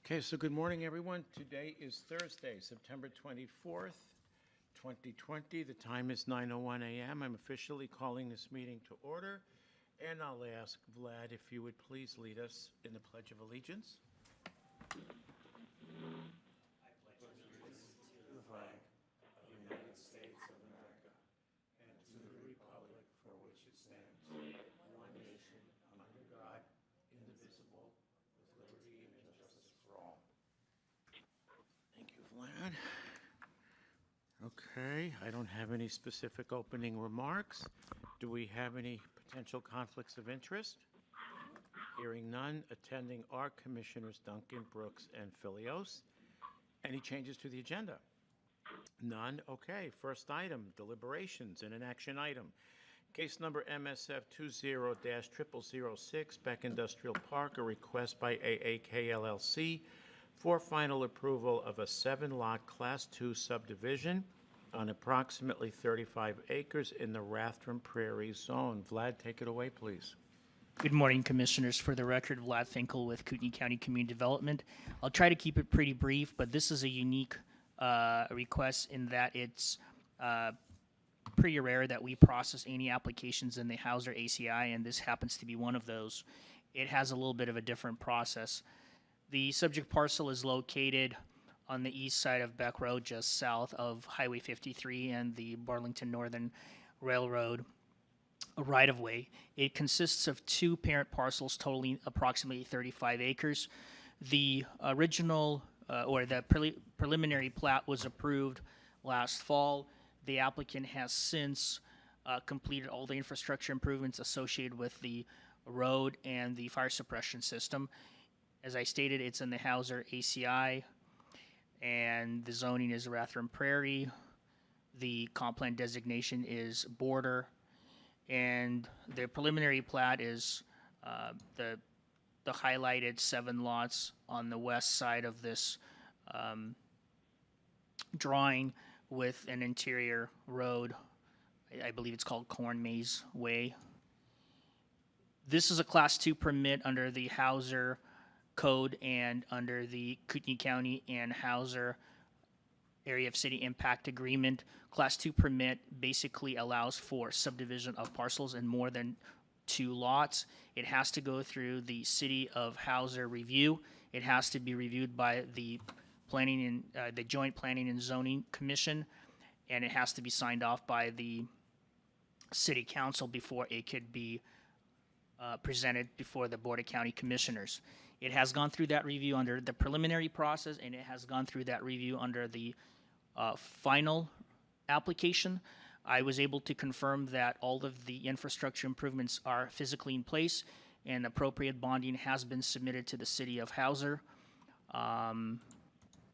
Okay, so good morning, everyone. Today is Thursday, September 24th, 2020. The time is 9:01 a.m. I'm officially calling this meeting to order, and I'll ask Vlad if you would please lead us in the Pledge of Allegiance. Thank you, Vlad. Okay, I don't have any specific opening remarks. Do we have any potential conflicts of interest? Hearing none, attending are Commissioners Duncan, Brooks, and Filios. Any changes to the agenda? None. Okay, first item, deliberations and an action item. Case number MSF 20-0006, Beck Industrial Park, a request by AAK LLC for final approval of a 7-lot Class 2 subdivision on approximately 35 acres in the Rathdrum Prairie Zone. Vlad, take it away, please. Good morning, Commissioners. For the record, Vlad Finkel with Kootenai County Community Development. I'll try to keep it pretty brief, but this is a unique request in that it's pretty rare that we process any applications in the Hauser ACI, and this happens to be one of those. It has a little bit of a different process. The subject parcel is located on the east side of Beck Road, just south of Highway 53 and the Burlington Northern Railroad right-of-way. It consists of two parent parcels totaling approximately 35 acres. The original or the preliminary plat was approved last fall. The applicant has since completed all the infrastructure improvements associated with the road and the fire suppression system. As I stated, it's in the Hauser ACI, and the zoning is Rathdrum Prairie. The comp plan designation is border, and the preliminary plat is the highlighted 7 lots on the west side of this drawing with an interior road. I believe it's called Corn Maze Way. This is a Class 2 permit under the Hauser Code and under the Kootenai County and Hauser Area of City Impact Agreement. Class 2 permit basically allows for subdivision of parcels in more than 2 lots. It has to go through the City of Hauser review. It has to be reviewed by the the Joint Planning and Zoning Commission, and it has to be signed off by the City Council before it could be presented before the Board of County Commissioners. It has gone through that review under the preliminary process, and it has gone through that review under the final application. I was able to confirm that all of the infrastructure improvements are physically in place, and appropriate bonding has been submitted to the City of Hauser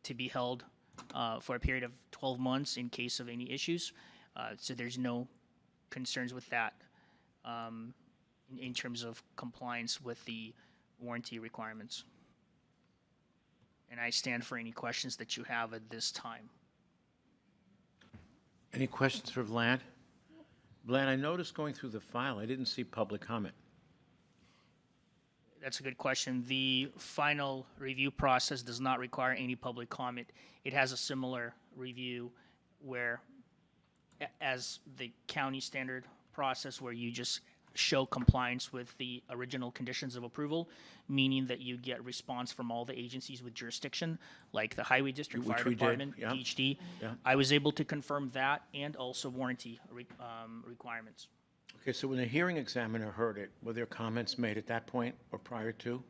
to be held for a period of 12 months in case of any issues. So there's no concerns with that in terms of compliance with the warranty requirements. And I stand for any questions that you have at this time. Any questions for Vlad? Vlad, I noticed going through the file, I didn't see public comment. That's a good question. The final review process does not require any public comment. It has a similar review where, as the county standard process, where you just show compliance with the original conditions of approval, meaning that you get response from all the agencies with jurisdiction, like the Highway District, Fire Department, PhD. Yeah. I was able to confirm that and also warranty requirements. Okay, so when the hearing examiner heard it, were there comments made at that point or prior to?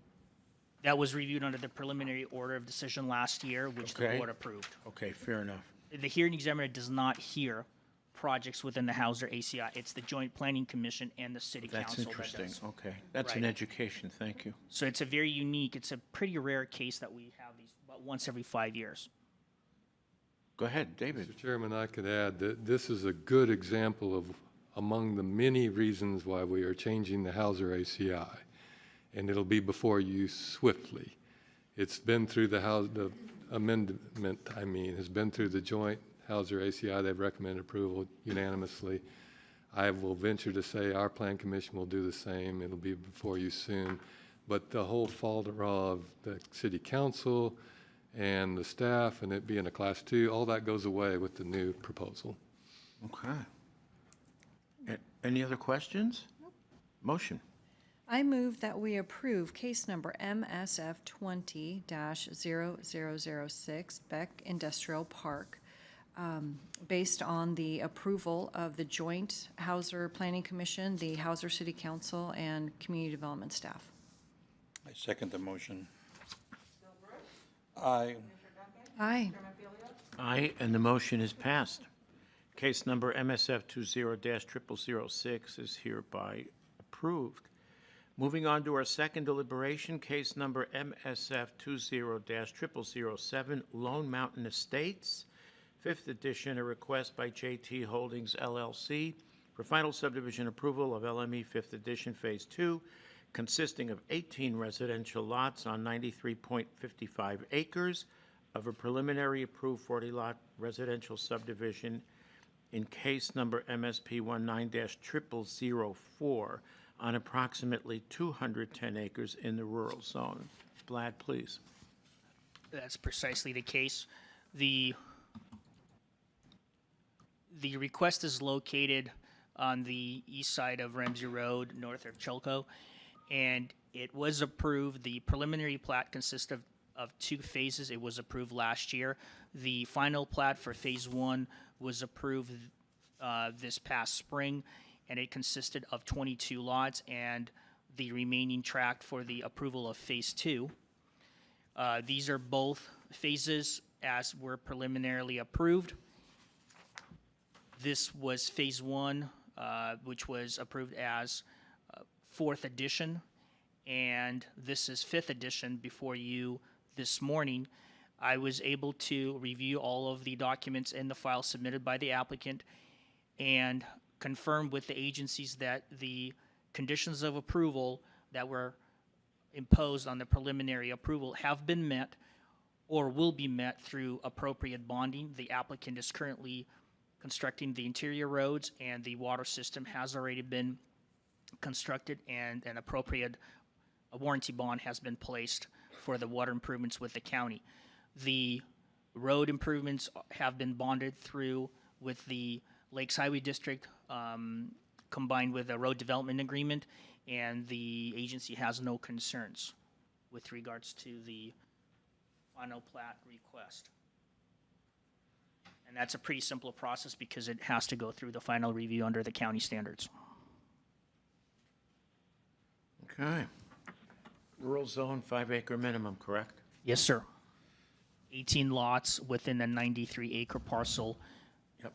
That was reviewed under the preliminary order of decision last year, which the board approved. Okay, fair enough. The hearing examiner does not hear projects within the Hauser ACI. It's the Joint Planning Commission and the City Council. That's interesting. That does. Okay, that's an education. Thank you. So it's a very unique, it's a pretty rare case that we have these about once every 5 years. Go ahead, David. Mr. Chairman, I could add that this is a good example of among the many reasons why we are changing the Hauser ACI, and it'll be before you swiftly. It's been through the amendment, has been through the joint Hauser ACI. They've recommended approval unanimously. I will venture to say our Plan Commission will do the same. It'll be before you soon. but the whole falter of the city council and the staff and it being a Class 2, all that goes away with the new proposal. Okay. Any other questions? Motion. I move that we approve case number MSF 20-0006 Beck Industrial Park, based on the approval of the Joint Hauser Planning Commission, the Hauser City Council, and Community Development staff. I second the motion. Aye. Aye. Aye, and the motion is passed. Case number MSF 20-0006 is hereby approved. Moving on to our second deliberation, case number MSF 20-0007, Lone Mountain Estates, 5th edition, a request by JT Holdings LLC for final subdivision approval of LME 5th edition Phase 2, consisting of 18 residential lots on 93.55 acres of a preliminary approved 40-lot residential subdivision in case number MSP 19-0004 on approximately 210 acres in the rural zone. Vlad, please. That's precisely the case. The request is located on the east side of Ramsey Road, north of Chilco, and it was approved. The preliminary plat consists of 2 phases. It was approved last year. The final plat for Phase 1 was approved this past spring, and it consisted of 22 lots and the remaining tract for the approval of Phase 2. These are both phases as were preliminarily approved. This was Phase 1, which was approved as 4th edition, and this is 5th edition before you this morning. I was able to review all of the documents in the file submitted by the applicant and confirm with the agencies that the conditions of approval that were imposed on the preliminary approval have been met or will be met through appropriate bonding. The applicant is currently constructing the interior roads, and the water system has already been constructed, and an appropriate warranty bond has been placed for the water improvements with the county. The road improvements have been bonded through with the Lakes Highway District, combined with a road development agreement, and the agency has no concerns with regards to the final plat request. And that's a pretty simple process because it has to go through the final review under the county standards. Okay. Rural zone, 5-acre minimum, correct? Yes, sir. 18 lots within a 93-acre parcel. Yep.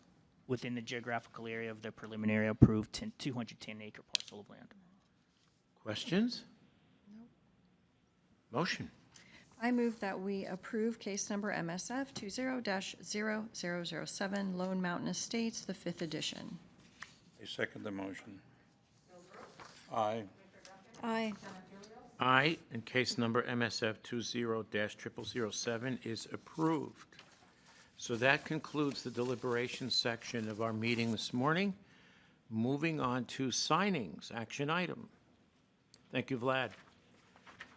Within the geographical area of the preliminary approved 210-acre parcel of land. Questions? No. Motion. I move that we approve case number MSF 20-0007 Lone Mountain Estates, the 5th edition. I second the motion. Aye. Aye. Aye, and case number MSF 20-0007 is approved. So that concludes the deliberation section of our meeting this morning. Moving on to signings, action item. Thank you, Vlad.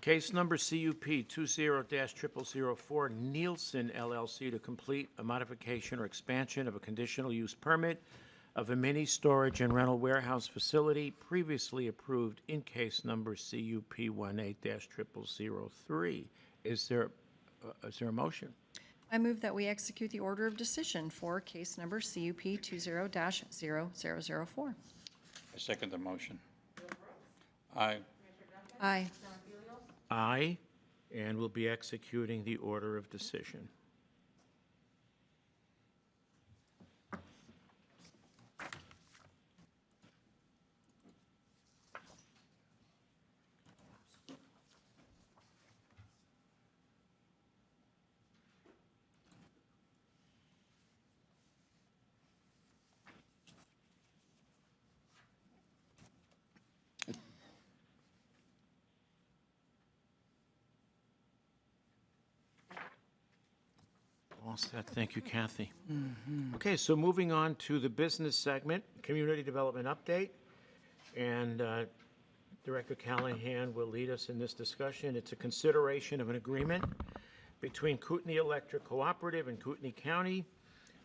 Case number CUP 20-0004 Nielsen LLC to complete a modification or expansion of a conditional use permit of a mini storage and rental warehouse facility previously approved in case number CUP 18-0003. Is there a motion? I move that we execute the order of decision for case number CUP 20-0004. I second the motion. Aye. Aye. Aye, and we'll be executing the order of decision. All set. Thank you, Kathy. Okay, so moving on to the business segment, community development update. And Director Callahan will lead us in this discussion. It's a consideration of an agreement between Kootenai Electric Cooperative and Kootenai County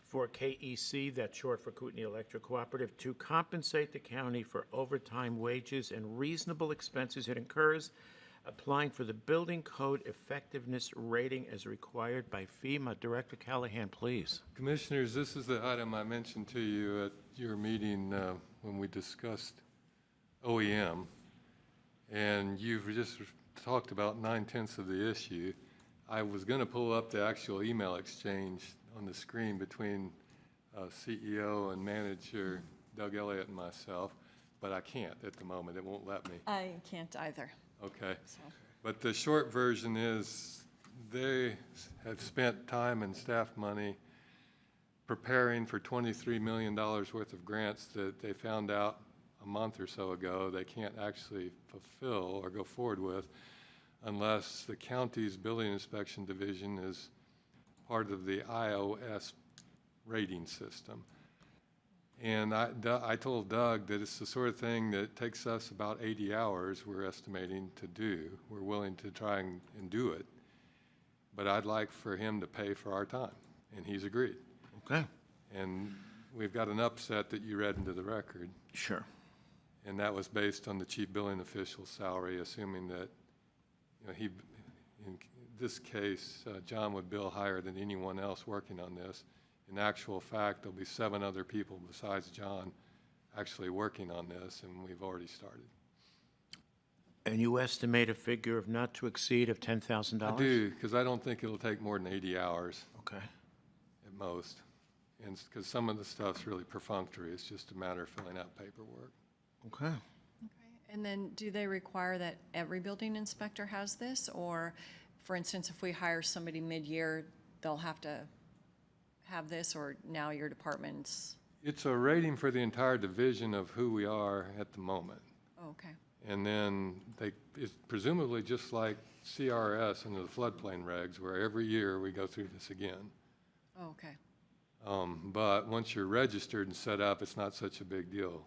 for KEC, that's short for Kootenai Electric Cooperative, to compensate the county for overtime wages and reasonable expenses it incurs applying for the building code effectiveness rating as required by FEMA. Director Callahan, please. Commissioners, this is the item I mentioned to you at your meeting when we discussed OEM, and you've just talked about 9/10 of the issue. I was going to pull up the actual email exchange on the screen between CEO and manager Doug Elliott and myself, but I can't at the moment. It won't let me. I can't either. Okay. But the short version is they have spent time and staff money preparing for $23 million worth of grants that they found out a month or so ago they can't actually fulfill or go forward with unless the county's building inspection division is part of the iOS rating system. And I told Doug that it's the sort of thing that takes us about 80 hours, we're estimating, to do. We're willing to try and do it, but I'd like for him to pay for our time, and he's agreed. Okay. And we've got an upset that you read into the record, Sure. and that was based on the chief billing official's salary, assuming that, you know, in this case, John would bill higher than anyone else working on this. In actual fact, there'll be 7 other people besides John actually working on this, and we've already started. And you estimate a figure of not to exceed of $10,000? I do, because I don't think it'll take more than 80 hours Okay. at most. And because some of the stuff's really perfunctory, it's just a matter of filling out paperwork. Okay. Okay. And then do they require that every building inspector has this? Or, for instance, if we hire somebody mid-year, they'll have to have this, or now your department's? It's a rating for the entire division of who we are at the moment. Oh, okay. And then it's presumably just like CRS under the floodplain regs, where every year we go through this again. Oh, okay. But once you're registered and set up, it's not such a big deal.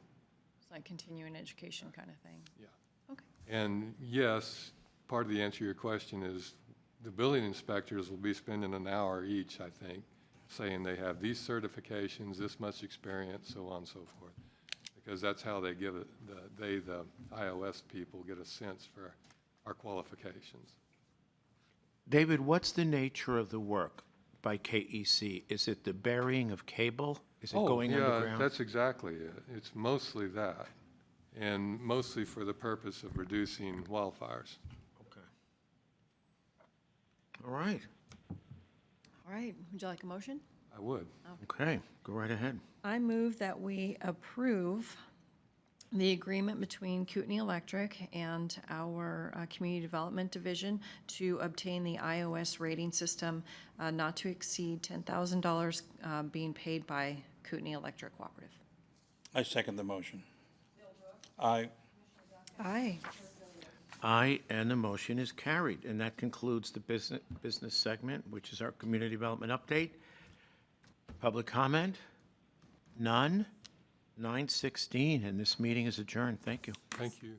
It's like continuing education kind of thing. Yeah. Okay. And yes, part of the answer to your question is the building inspectors will be spending an hour each, I think, saying they have these certifications, this much experience, so on and so forth. Because that's how they give it, the iOS people get a sense for our qualifications. David, what's the nature of the work by KEC? Is it the burying of cable? Is it going underground? Yeah, that's exactly it. It's mostly that, and mostly for the purpose of reducing wildfires. Okay. All right. All right. Would you like a motion? I would. Okay, go right ahead. I move that we approve the agreement between Kootenai Electric and our Community Development Division to obtain the iOS rating system not to exceed $10,000 being paid by Kootenai Electric Cooperative. I second the motion. Aye. Aye. Aye, and the motion is carried. And that concludes the business segment, which is our community development update. Public comment? None? 9:16, and this meeting is adjourned. Thank you. Thank you.